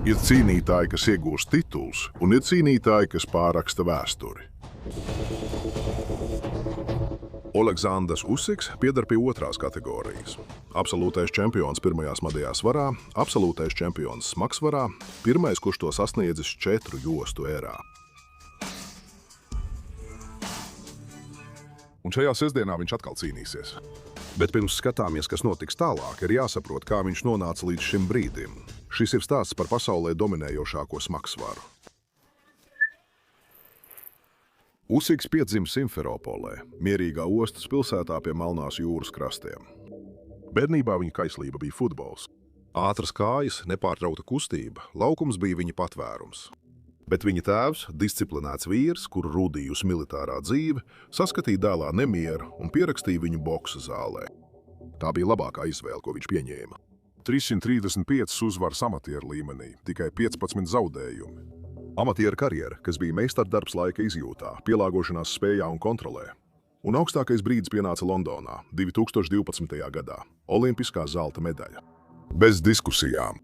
Ir cīnītāji, kas iegūst titulus, un ir cīnītāji, kas pārraksta vēsturi. Oleksandrs Usiks pieder pie otrās kategorijas. Absolūtais čempions pirmajā smagajā svarā, absolūtais čempions smagsvarā, pirmais, kurš to sasniedzis 4 jostu ērā. Un šajā sestdienā viņš atkal cīnīsies. Bet pirms skatāmies, kas notiks tālāk, ir jāsaprot, kā viņš nonāca līdz šim brīdim. Šis ir stāsts par pasaulē dominējošāko smagsvaru. Usiks piedzimis Simferopolē, mierīgā ostas pilsētā pie Melnās jūras krastiem. Bērnībā viņa kaislība bija futbols. Ātras kājas, nepārtraukta kustība, laukums bija viņa patvērums. Bet viņa tēvs, disciplinēts vīrs, kuru rūdījusi militārā dzīve, saskatīja dēlā nemieru un pierakstīja viņu boksa zālē. Tā bija labākā izvēle, ko viņš pieņēma. 335 uzvaras amatieru līmenī, tikai 15 zaudējumi. Amatieru karjera, kas bija meistardarbs laika izjūtā, pielāgošanās spējā un kontrolē. Un augstākais brīdis pienāca Londonā 2012. gadā – olimpiskā zelta medaļa. Bez diskusijām.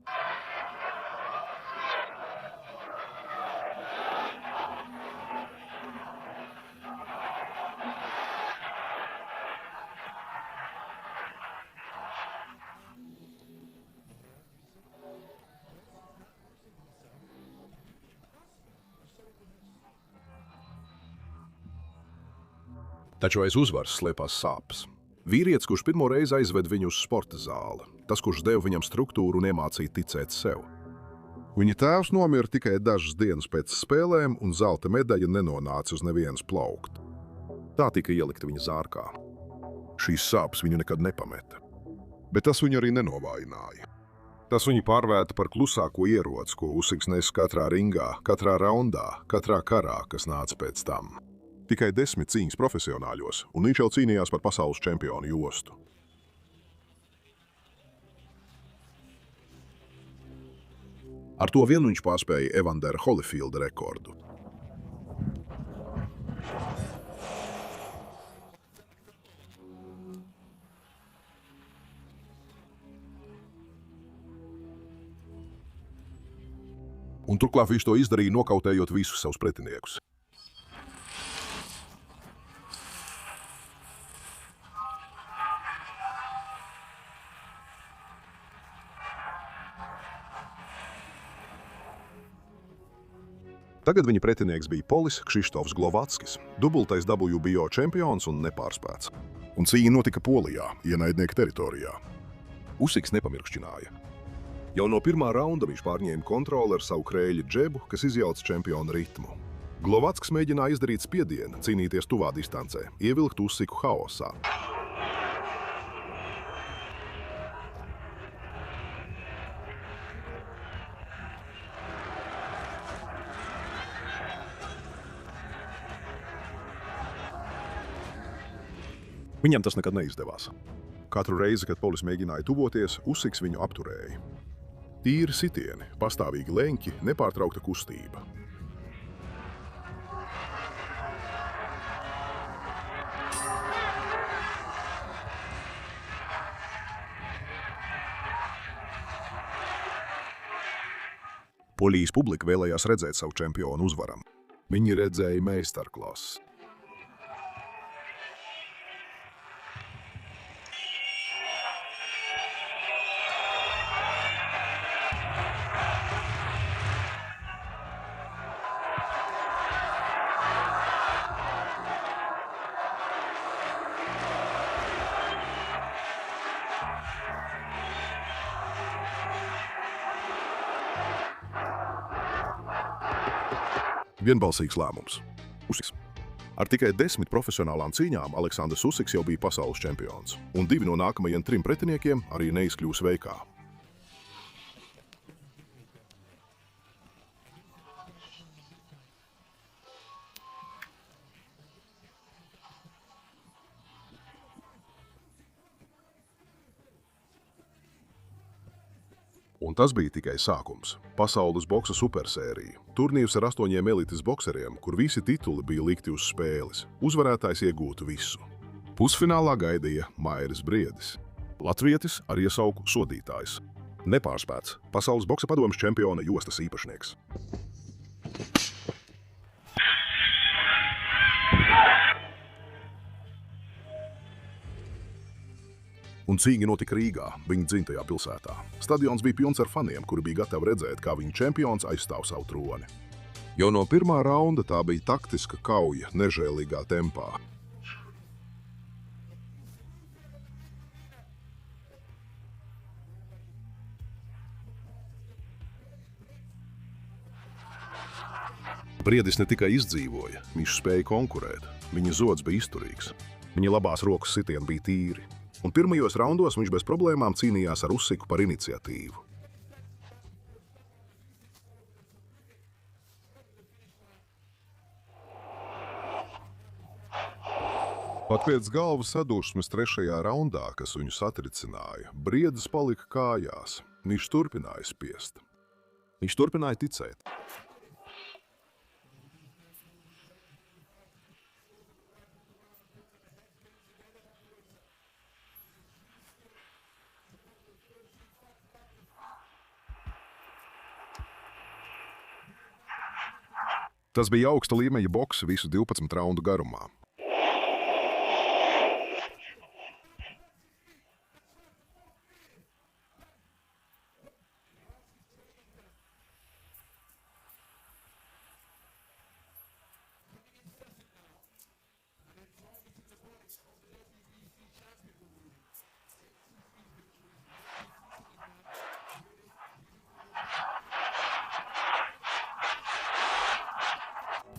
Taču aiz uzvaras slēpās sāpes. Vīrietis, kurš pirmo reizi aizved viņu uz sporta zāli, tas, kurš deva viņam struktūru un iemācīja ticēt sev. Viņa tēvs nomira tikai dažas dienas pēc spēlēm, un zelta medaļa nenonāca uz nevienas plaukt. Tā tika ielikta viņa zārkā. Šīs sāpes viņu nekad nepameta. Bet tas viņu arī nenovājināja. Tas viņu pārvērta par klusāko ieroci, ko Usiks nes katrā ringā, katrā raundā, katrā karā, kas nāca pēc tam. Tikai 10 cīņas profesionāļos, un viņš jau cīnījās par pasaules čempionu jostu. Ar to vienu viņš pārspēja Evandera Holyfielda rekordu. Un turklāt viņš to izdarīja, nokautējot visus savus pretiniekus. Tagad viņa pretinieks bija Polis Kšištofs Glovatskis, dubultais WBO čempions un nepārspēts. Un cīņa notika Polijā, ienaidnieka teritorijā. Usiks nepamirkšķināja. Jau no pirmā raunda viņš pārņēma kontroli ar savu krēļa džebu, kas izjauca čempiona ritmu. Glovatskis mēģināja izdarīt spiedienu, cīnīties tuvā distancē, ievilkt Usiku haosā. Viņam tas nekad neizdevās. Katru reizi, kad Polis mēģināja tuvoties, Usiks viņu apturēja. Tīri sitieni, pastāvīgi leņķi, nepārtraukta kustība. Polijas publika vēlējās redzēt savu čempionu uzvaram. Viņi redzēja meistarklases. Vienbalsīgs lēmums. Usiks. Ar tikai 10 profesionālām cīņām Aleksandrs Usiks jau bija pasaules čempions, un 2 no nākamajiem 3 pretiniekiem arī neizkļūs veikā. Un tas bija tikai sākums. Pasaules boksa supersērija. Turnīrs ar 8 elites bokseriem, kur visi tituli bija likti uz spēles. Uzvarētājs iegūtu visu. Pusfinālā gaidīja Mairis Briedis. Latvietis ar iesauku sodītājs. Nepārspēts pasaules boksa padomes čempiona jostas īpašnieks. Un cīņa notika Rīgā, viņa dzimtajā pilsētā. Stadions bija pilns ar faniem, kuri bija gatavi redzēt, kā viņa čempions aizstāv savu troni. Jau no pirmā raunda tā bija taktiska kauja nežēlīgā tempā. Briedis ne tikai izdzīvoja, viņš spēja konkurēt. Viņa zods bija izturīgs. Viņa labās rokas sitieni bija tīri. Un pirmajos raundos viņš bez problēmām cīnījās ar Usiku par iniciatīvu. Pat pēc galvas sadursmes trešajā raundā, kas viņu satricināja, Briedis palika kājās. Viņš turpināja spiest. Viņš turpināja ticēt. Tas bija augsta līmeņa boks visu 12 raundu garumā.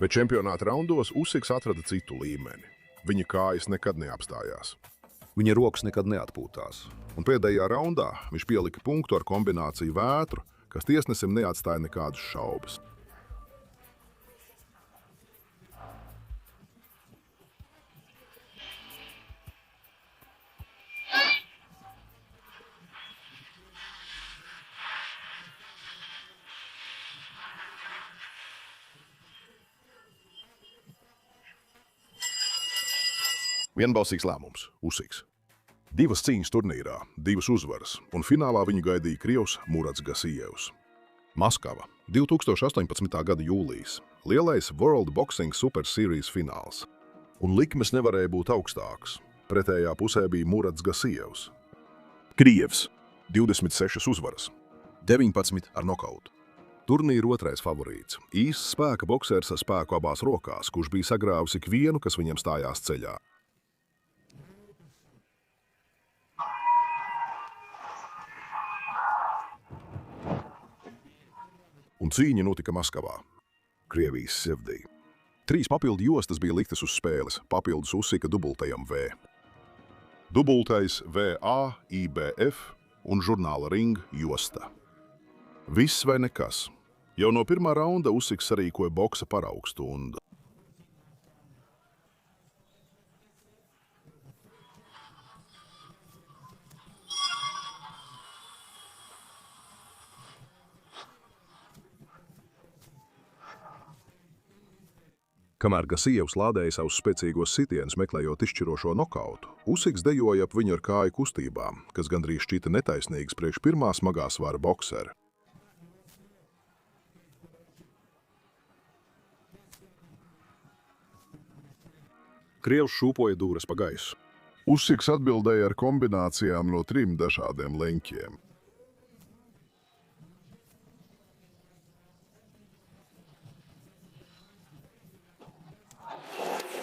Bet čempionāta raundos Usiks atrada citu līmeni. Viņa kājas nekad neapstājās. Viņa rokas nekad neatpūtās. Un pēdējā raundā viņš pielika punktu ar kombināciju vētru, kas tiesnesim neatstāja nekādas šaubas. Vienbalsīgs lēmums – Usiks. 2 cīņas turnīrā, 2 uzvaras, un finālā viņu gaidīja krievs Murats Gasijevs. Maskava, 2018. gada jūlijas, lielais World Boxing Super Series fināls. Un likmes nevarēja būt augstāks. Pretējā pusē bija Murats Gasijevs. Krievs, 26 uzvaras, 19 ar nokautu. Turnīra otrais favorīts, īsts spēka boksers ar spēku abās rokās, kurš bija sagrāvis ikvienu, kas viņam stājās ceļā. Un cīņa notika Maskavā, Krievijas sirdī. 3 papildu jostas bija liktas uz spēles, papildus Usika dubultajam V. Dubultais VA, IBF un žurnāla Ring josta. Viss vai nekas. Jau no pirmā raunda Usiks sarīkoja boksa paraugstundu. Kamēr Gasijevs lādēja savus spēcīgos sitienus, meklējot izšķirošo nokautu, Usiks dejoja ap viņu ar kāju kustībām, kas gandrīz šķita netaisnīgas priekš pirmā smagā svara boksera. Krievs šūpoja dūres pa gaisu. Usiks atbildēja ar kombinācijām no 3 dažādiem leņķiem.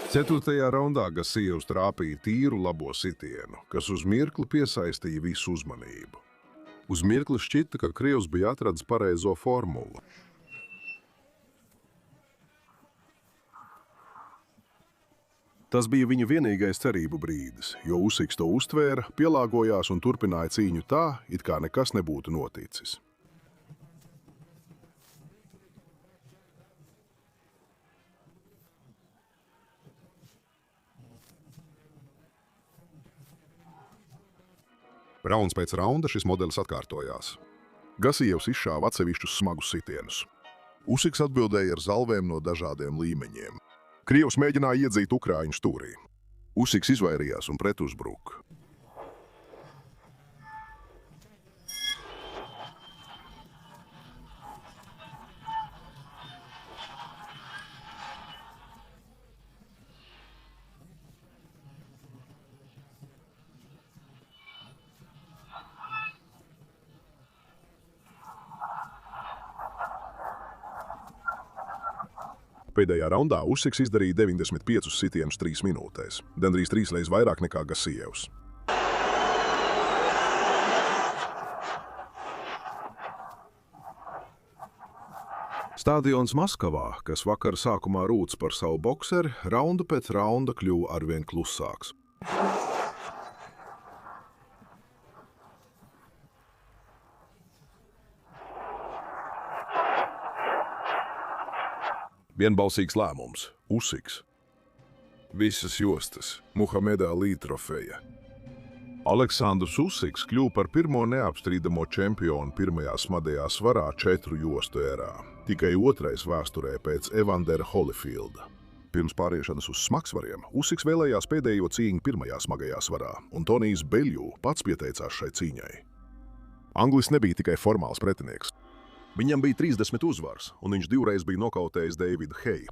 Ceturtajā raundā Gasijevs trāpīja tīru labo sitienu, kas uz mirkli piesaistīja visu uzmanību. Uz mirkli šķita, ka krievs bija atradis pareizo formulu. Tas bija viņa vienīgais cerību brīdis, jo Usiks to uztvēra, pielāgojās un turpināja cīņu tā, it kā nekas nebūtu noticis. Rauns pēc raunda šis modelis atkārtojās. Gasijevs izšāva atsevišķus smagus sitienus. Usiks atbildēja ar zalvēm no dažādiem līmeņiem. Krievs mēģināja iedzīt ukrāņu stūrī. Usiks izvairījās un pretuzbruka. Pēdējā raundā Usiks izdarīja 95 sitienus 3 minūtēs, gandrīz 3 reizes vairāk nekā Gasievs. Stadions Maskavā, kas vakar sākumā rūc par savu bokseri, raundu pēc raunda kļuva arvien klusāks. Vienbalsīgs lēmums – Usiks. Visas jostas – Muhameda Ali trofeja. Aleksandrs Usiks kļuva par pirmo neapstrīdamo čempionu pirmajā smadajā svarā 4 jostu erā, tikai otrais vēsturē pēc Evandera Holyfielda. Pirms pāriešanas uz smagsvariem Usiks vēlējās pēdējo cīņu pirmajā smagajā svarā, un Tonijs Beļļū pats pieteicās šai cīņai. Anglis nebija tikai formāls pretinieks. Viņam bija 30 uzvaras, un viņš 2 reizes bija nokautējis Davidu Heju.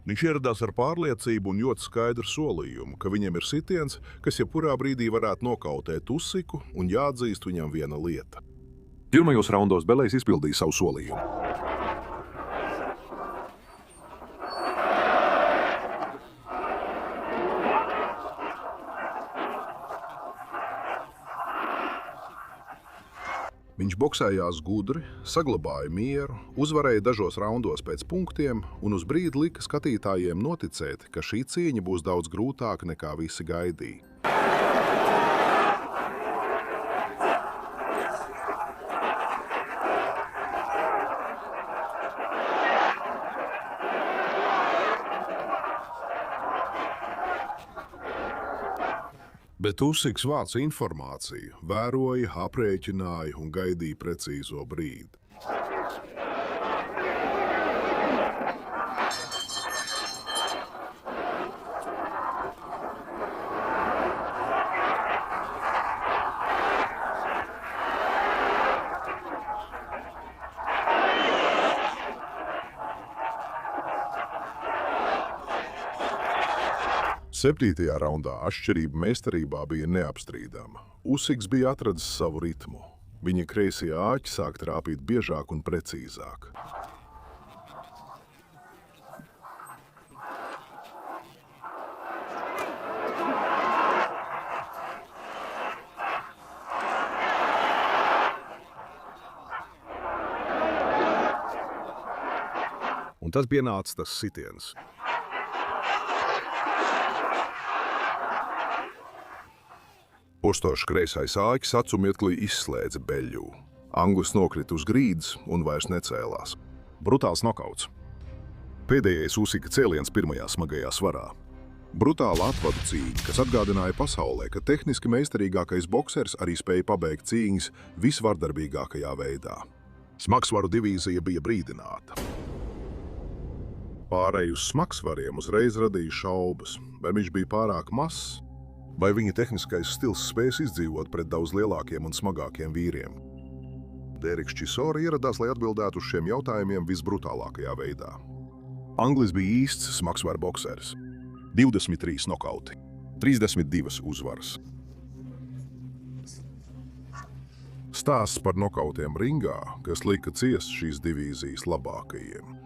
Viņš ieradās ar pārliecību un ļoti skaidru solījumu, ka viņam ir sitiens, kas jebkurā brīdī varētu nokautēt Usiku, un jāatzīst viņam viena lieta. Pirmajos raundos Belejs izpildīja savu solījumu. Viņš boksējās gudri, saglabāja mieru, uzvarēja dažos raundos pēc punktiem un uz brīdi lika skatītājiem noticēt, ka šī cīņa būs daudz grūtāka nekā visi gaidīja. Bet Usiks vāca informāciju, vēroja, aprēķināja un gaidīja precīzo brīdi. Septītajā raundā atšķirība meistarībā bija neapstrīdama. Usiks bija atradis savu ritmu. Viņa kreisie āķi sāk trāpīt biežāk un precīzāk. Un tad pienāca tas sitiens. Postošs kreisais āķis acu mirklī izslēdza Beļļū. Anglis nokrita uz grīdas un vairs necēlās. Brutāls nokauts. Pēdējais Usika cēliens pirmajā smagajā svarā. Brutāla atvadu cīņa, kas atgādināja pasaulē, ka tehniski meistarīgākais boksers arī spēja pabeigt cīņas visvardarbīgākajā veidā. Smagsvaru divīzija bija brīdināta. Pārēj uz smagsvariem uzreiz radīja šaubas, vai viņš bija pārāk mazs, vai viņa tehniskais stils spēs izdzīvot pret daudz lielākiem un smagākiem vīriem. Deriks Chisora ieradās, lai atbildētu uz šiem jautājumiem visbrutālākajā veidā. Anglis bija īsts smagsvaru bokseris. 23 nokauti, 32 uzvaras. Stāsts par nokautiem ringā, kas lika ciest šīs divīzijas labākajiem.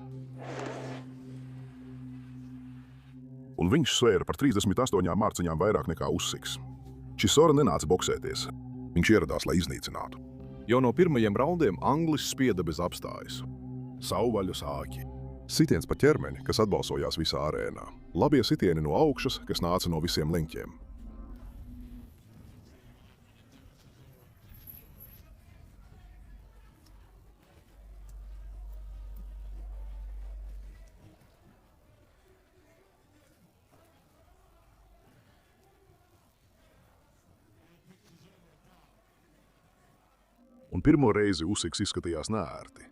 Un viņš svēra par 38 mārciņām vairāk nekā Usiks. Chisora nenāca boksēties. Viņš ieradās, lai iznīcinātu. Jau no pirmajiem raundiem Anglis spieda bez apstājas. Savvaļas āķi. Sitiens pa ķermeni, kas atbalsojās visā arēnā. Labie sitieni no augšas, kas nāca no visiem leņķiem. Un pirmo reizi Usiks izskatījās neērti.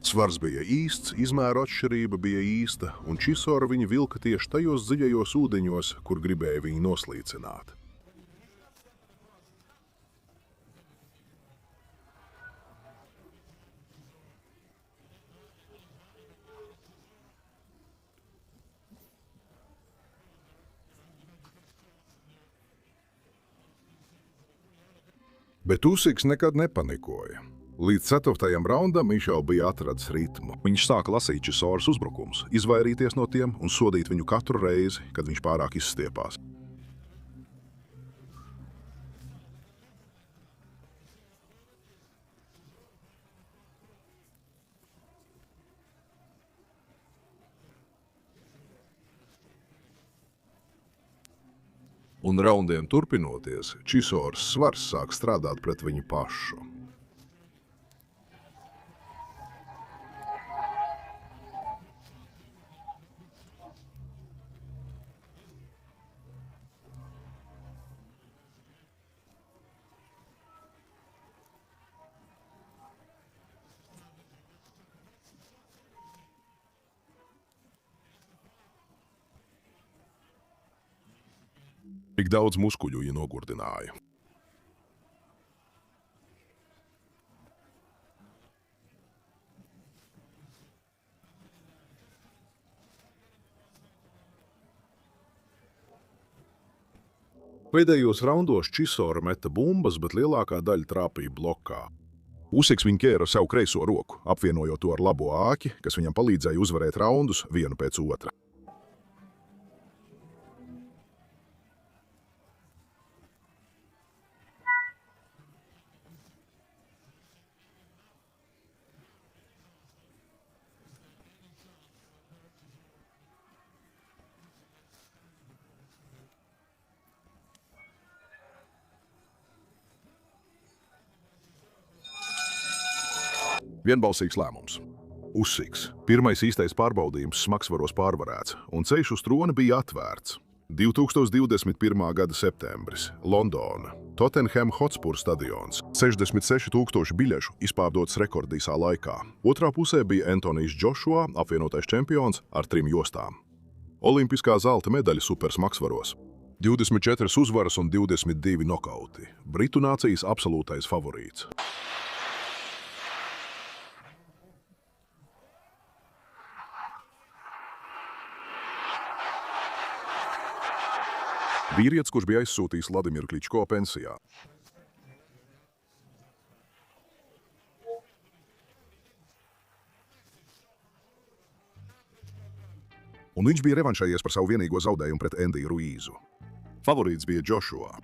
Svars bija īsts, izmēru atšķirība bija īsta, un Chisora viņa vilka tieši tajos dziļajos ūdeņos, kur gribēja viņu noslīcināt. Bet Usiks nekad nepanikoja. Līdz 4. raundam viņš jau bija atradis ritmu. Viņš sāka lasīt Chisoras uzbrukums, izvairīties no tiem un sodīt viņu katru reizi, kad viņš pārāk izstiepās. Un raundiem turpinoties, Chisors svars sāk strādāt pret viņu pašu. Tik daudz muskuļu viņa nogurdināja. Pēdējos raundos Chisora meta bumbas, bet lielākā daļa trāpīja blokā. Usiks viņu ķēra sev kreiso roku, apvienojot to ar labo āķi, kas viņam palīdzēja uzvarēt raundus vienu pēc otra. Vienbalsīgs lēmums. Usiks. Pirmais īstais pārbaudījums smagsvaros pārvarēts, un ceļš uz troni bija atvērts. 2021. gada septembris. Londona. Tottenham Hotspur stadions. 66,000 biļešu izpārdotas rekordīsā laikā. Otrā pusē bija Antonijs Joshua, apvienotais čempions ar 3 jostām. Olimpiskā zelta medaļa supersmagsvaros. 24 uzvaras un 22 nokauti. Britu nācijas absolūtais favorīts. Vīrietis, kurš bija aizsūtījis Vladimiru Kličko pensijā. Un viņš bija revanšējies par savu vienīgo zaudējumu pret Endiju Ruīzu. Favorīts bija Joshua.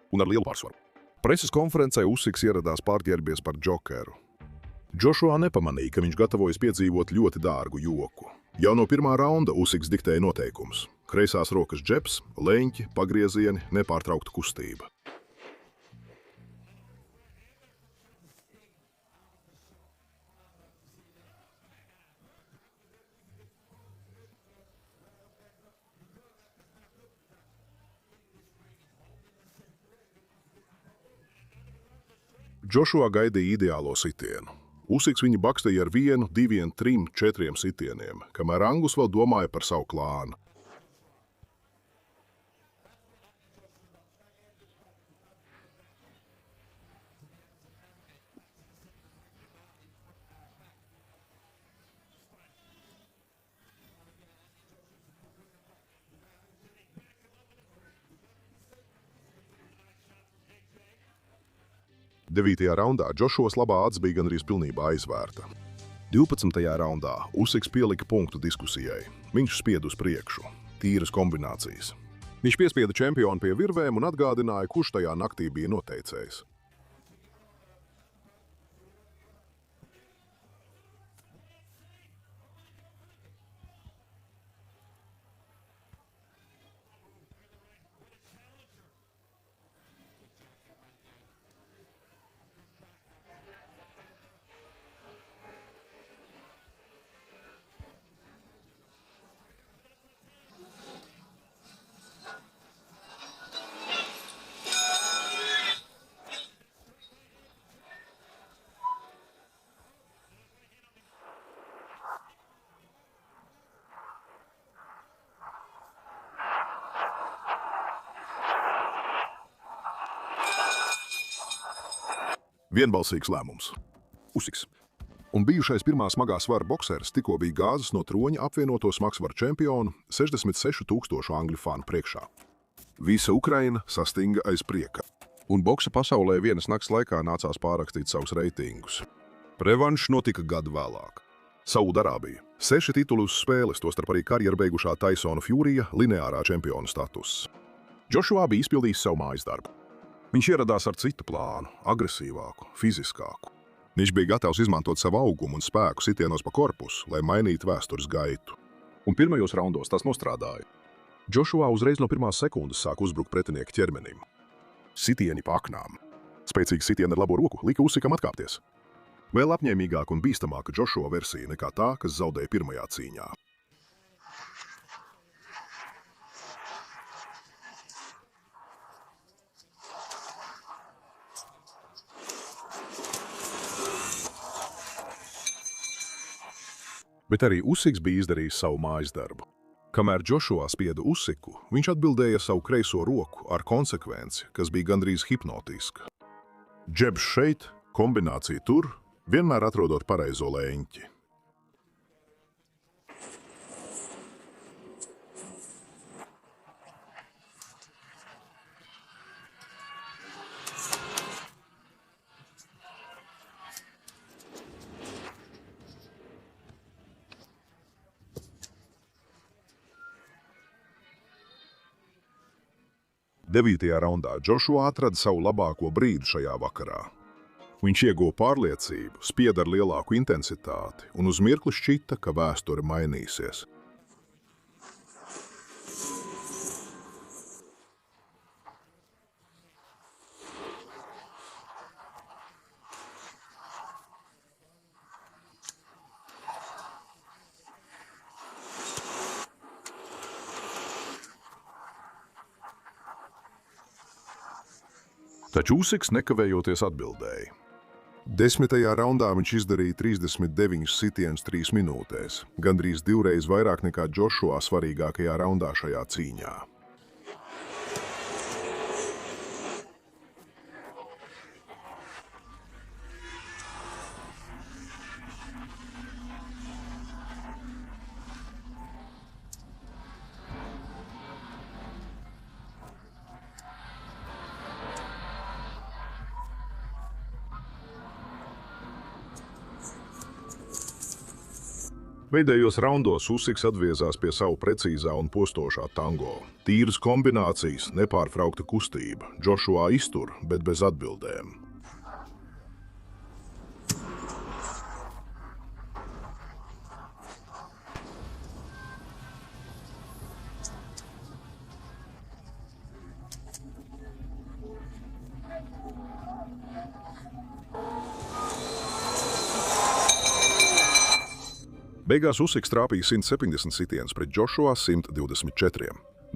Un ar lielu pārsvaru. Preses konferencē Usiks ieradās pārģērbies par džokeru. Joshua nepamanīja, ka viņš gatavojas piedzīvot ļoti dārgu joku. Jau no pirmā raunda Usiks diktēja noteikumus. Kreisās rokas džeps, leņķi, pagriezieni, nepārtraukta kustība. Joshua gaidīja ideālo sitienu. Usiks viņu bakstīja ar 1, 2, 3, 4 sitieniem, kamēr Angus vēl domāja par savu klānu. Devītajā raundā Joshuas labā acs bija gandrīz pilnībā aizvērta. 12. raundā Usiks pielika punktu diskusijai. Viņš spied uz priekšu. Tīras kombinācijas. Viņš piespieda čempionu pie virvēm un atgādināja, kurš tajā naktī bija noteicējis. Vienbalsīgs lēmums. Usiks. Un bijušais pirmā smagā svara bokseris tikko bija gāzes no troņa apvienoto smagsvaru čempionu 66,000 angļu fanu priekšā. Visa Ukraina sastinga aiz prieka. Un boksa pasaulē vienas nakts laikā nācās pārrakstīt savus reitingus. Revanšs notika gadu vēlāk. Saudarābija. 6 titulu uz spēles, tostarp arī karjeru beigušā Taisona Fjurija lineārā čempiona status. Džošua bija izpildījis savu mājas darbu. Viņš ieradās ar citu plānu, agresīvāku, fiziskāku. Viņš bija gatavs izmantot savu augumu un spēku sitienos pa korpusu, lai mainītu vēstures gaitu. Un pirmajos raundos tas nostrādāja. Džošua uzreiz no pirmās sekundes sāk uzbrukt pretinieku ķermenim. Sitieni pa aknām. Spēcīgi sitieni ar labo roku lika Usykam atkāpties. Vēl apņēmīgāka un bīstamāka Džošua versija nekā tā, kas zaudēja pirmajā cīņā. Bet arī Usyks bija izdarījis savu mājas darbu. Kamēr Džošua spieda Usyku, viņš atbildēja savu kreiso roku ar konsekvenci, kas bija gandrīz hipnotiska. Džebs šeit, kombinācija tur, vienmēr atrodot pareizo leņķi. Devītajā raundā Džošua atrada savu labāko brīdi šajā vakarā. Viņš ieguva pārliecību, spieda ar lielāku intensitāti, un uz mirkli šķita, ka vēsture mainīsies. Taču Usyks nekavējoties atbildēja. 10. raundā viņš izdarīja 39 sitienus 3 minūtēs, gandrīz 2 reizes vairāk nekā Džošua svarīgākajā raundā šajā cīņā. Pēdējos raundos Usyks atviezās pie savu precīzā un postošā tango. Tīras kombinācijas, nepārtraukta kustība. Džošua iztur, bet bez atbildēm. Beigās Usyks trāpīja 170 sitienus pret Džošua 124.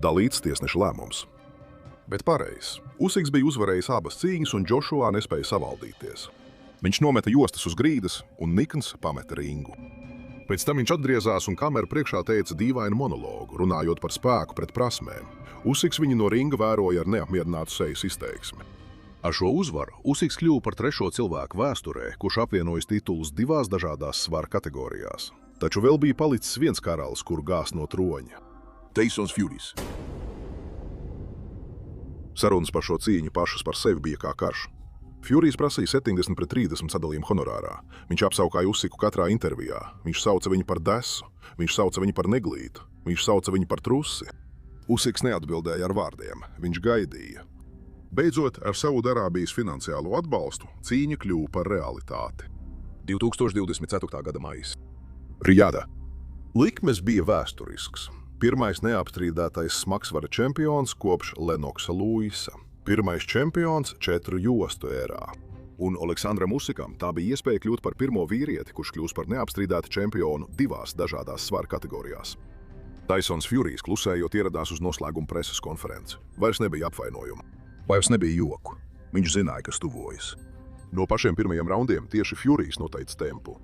Dalīts tiesneša lēmums. Bet pareizs. Usyks bija uzvarējis abas cīņas, un Džošua nespēja savaldīties. Viņš nometa jostas uz grīdas, un nikns pameta ringu. Pēc tam viņš atgriezās un kameru priekšā teica dīvainu monologu, runājot par spēku pret prasmēm. Usyks viņu no ringa vēroja ar neapmierinātu sejas izteiksmi. Ar šo uzvaru Usyks kļuva par 3. cilvēku vēsturē, kurš apvienojis titulus 2 dažādās svara kategorijās. Taču vēl bija palicis viens karalis, kuru gāzt no troņa – Taisons Fjurijs. Sarunas par šo cīņu pašas par sevi bija kā karš. Fjurijs prasīja 70-30 sadalījumu honorārā. Viņš apsaukāja Usyku katrā intervijā. Viņš sauca viņu par desu, viņš sauca viņu par neglītu, viņš sauca viņu par trusi. Usyks neatbildēja ar vārdiem, viņš gaidīja. Beidzot, ar Saudarābijas finansiālo atbalstu cīņa kļuva par realitāti. 2024. gada maijs. Rijāda. Likmes bija vēsturisks. Pirmais neapstrīdētais smagsvara čempions kopš Lenoksa Luisa. Pirmais čempions 4 jostu ērā. Un Oleksandram Usykam tā bija iespēja kļūt par pirmo vīrieti, kurš kļūs par neapstrīdētu čempionu 2 dažādās svara kategorijās. Taisons Fjurijs klusējot ieradās uz noslēguma preses konferenci. Vairs nebija apvainojumu. Vairs nebija joku. Viņš zināja, kas tuvojas. No pašiem pirmajiem raundiem tieši Fjurijs noteica tempu.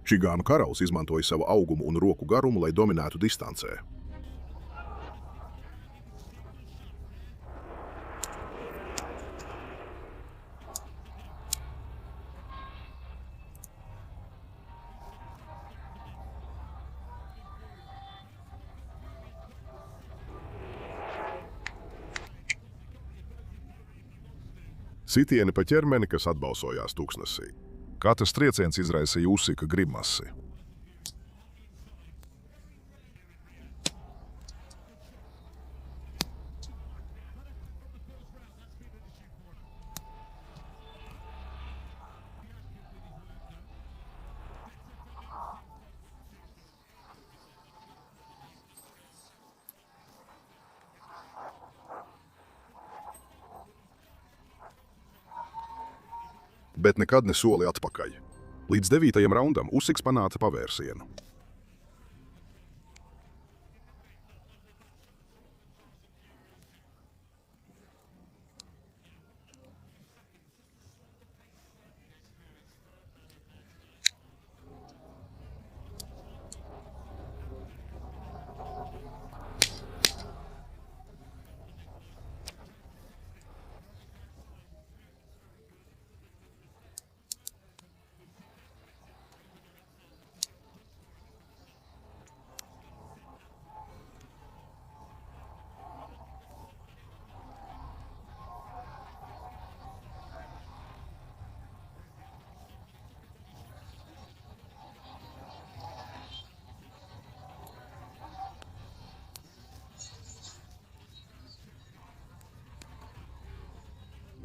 Čigānu karalis izmantoja savu augumu un roku garumu, lai dominētu distancē. Sitieni pa ķermeni, kas atbalsojās tuksnesī. Katrs trieciens izraisīja Usika grimasi. Bet nekad ne soli atpakaļ. Līdz 9. raundam Usiks panāca pavērsienu.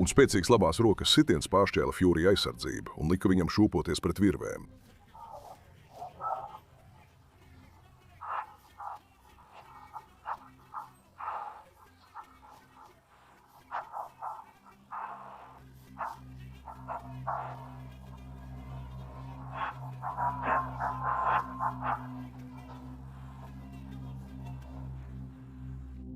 Un spēcīgs labās rokas sitiens pāršķēla Fury aizsardzību un lika viņam šūpoties pret virvēm.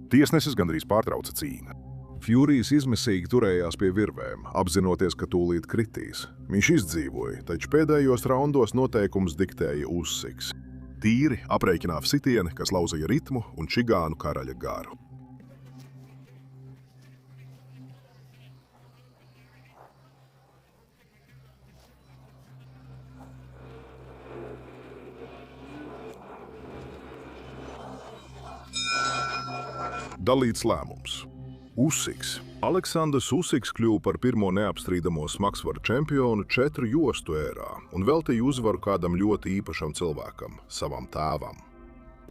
Tiesnesis gandrīz pārtrauca cīņu. Furijs izmisīgi turējās pie virvēm, apzinoties, ka tūlīt kritīs. Viņš izdzīvoja, taču pēdējos raundos noteikums diktēja Usiks. Tīri aprēķināja sitieni, kas lauzīja ritmu un čigānu karaļa garu. Dalīts lēmums. Usiks. Aleksandrs Usiks kļuva par pirmo neapstrīdamo smagsvaru čempionu 4 jostu ērā un veltīja uzvaru kādam ļoti īpašam cilvēkam, savam tēvam.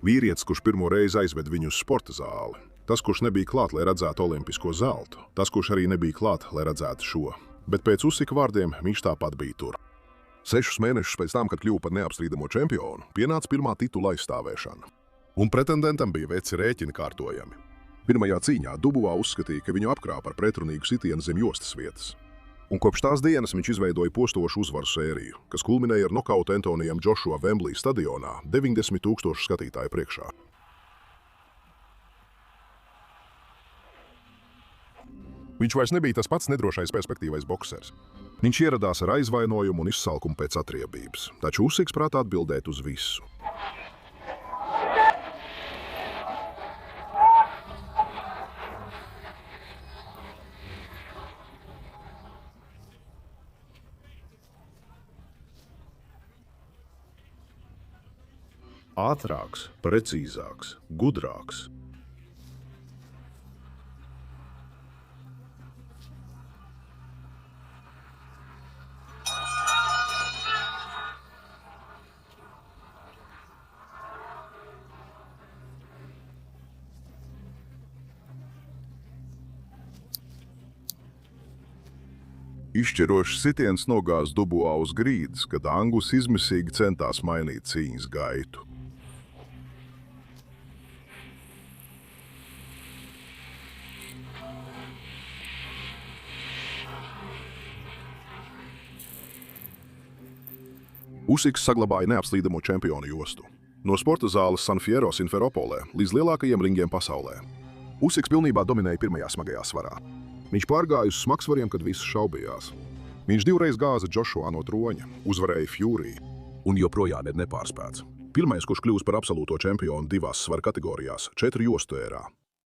Vīrietis, kurš pirmo reizi aizved viņu uz sporta zāli. Tas, kurš nebija klāt, lai redzētu olimpisko zeltu. Tas, kurš arī nebija klāt, lai redzētu šo. Bet pēc Usika vārdiem viņš tāpat bija tur. 6 mēnešus pēc tam, kad kļuva par neapstrīdamo čempionu, pienāca pirmā titula aizstāvēšana. Un pretendentam bija veci rēķini kārtojami. Pirmajā cīņā Dubuvā uzskatīja, ka viņu apkrāpa ar pretrunīgu sitienu zem jostas vietas. Un kopš tās dienas viņš izveidoja postošu uzvaru sēriju, kas kulminēja ar nokautu Antonijam Džošua Vemblī stadionā 90 000 skatītāju priekšā. Viņš vairs nebija tas pats nedrošais perspektīvais boksers. Viņš ieradās ar aizvainojumu un izsalkumu pēc atriebības, taču Usiks prātā atbildēt uz visu. Ātrāks, precīzāks, gudrāks. Izšķirošs sitiens nogāz Dubuvā uz grīdas, kad Angus izmisīgi centās mainīt cīņas gaitu. Usiks saglabāja neapstrīdamo čempionu jostu. No sporta zāles San Fierro Simferopolē līdz lielākajiem ringiem pasaulē. Usiks pilnībā dominēja pirmajā smagajā svarā. Viņš pārgāja uz smagsvariem, kad viss šaubījās. Viņš 2 reizes gāza Džošuā no troņa, uzvarēja Fury un joprojām ir nepārspēts. Pirmais, kurš kļūst par absolūto čempionu 2 svaru kategorijās 4 jostu ērā.